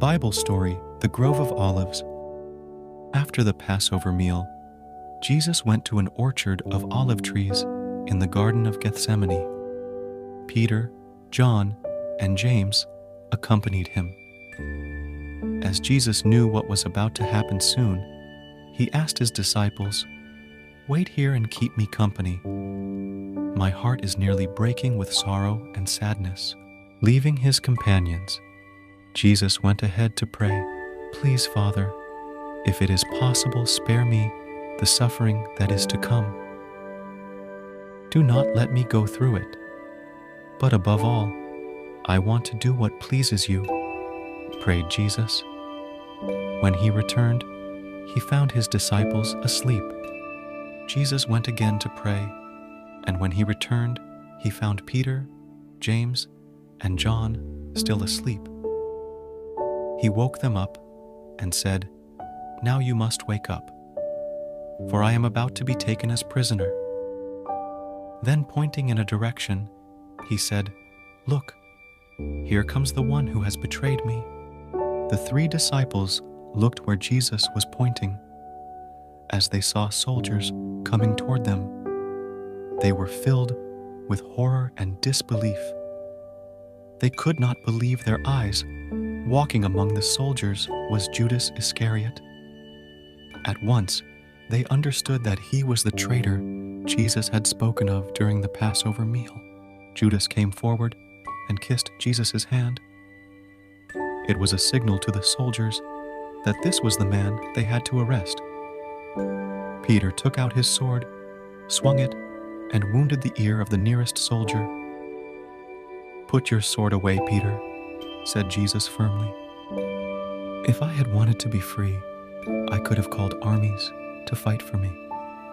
Bible story, The Grove of Olives. After the Passover meal, Jesus went to an orchard of olive trees in the Garden of Gethsemane. Peter, John, and James accompanied him. As Jesus knew what was about to happen soon, he asked his disciples, "Wait here and keep me company. My heart is nearly breaking with sorrow and sadness." Leaving his companions, Jesus went ahead to pray, "Please, Father, if it is possible, spare me the suffering that is to come. Do not let me go through it. But above all, I want to do what pleases you," prayed Jesus. When he returned, he found his disciples asleep. Jesus went again to pray, and when he returned, he found Peter, James, and John still asleep. He woke them up and said, "Now you must wake up, for I am about to be taken as prisoner." Then pointing in a direction, he said, "Look, here comes the one who has betrayed me." The 3 disciples looked where Jesus was pointing. As they saw soldiers coming toward them, they were filled with horror and disbelief. They could not believe their eyes. Walking among the soldiers was Judas Iscariot. At once, they understood that he was the traitor Jesus had spoken of during the Passover meal. Judas came forward and kissed Jesus' hand. It was a signal to the soldiers that this was the man they had to arrest. Peter took out his sword, swung it, and wounded the ear of the nearest soldier. "Put your sword away, Peter," said Jesus firmly. "If I had wanted to be free, I could have called armies to fight for me.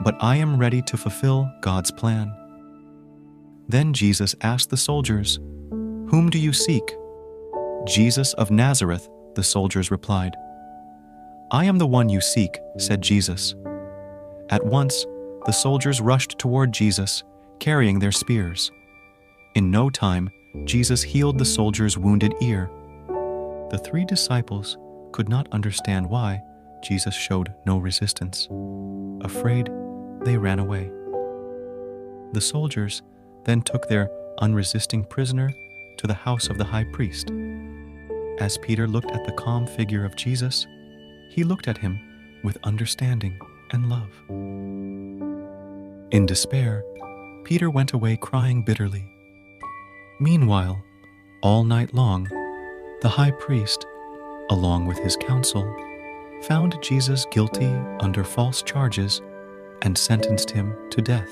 But I am ready to fulfill God's plan." Then Jesus asked the soldiers, "Whom do you seek?" "Jesus of Nazareth," the soldiers replied. "I am the one you seek," said Jesus. At once, the soldiers rushed toward Jesus, carrying their spears. In no time, Jesus healed the soldier's wounded ear. The 3 disciples could not understand why Jesus showed no resistance. Afraid, they ran away. The soldiers then took their unresisting prisoner to the house of the high priest. As Peter looked at the calm figure of Jesus, he looked at him with understanding and love. In despair, Peter went away crying bitterly. Meanwhile, all night long, the high priest, along with his council, found Jesus guilty under false charges and sentenced him to death.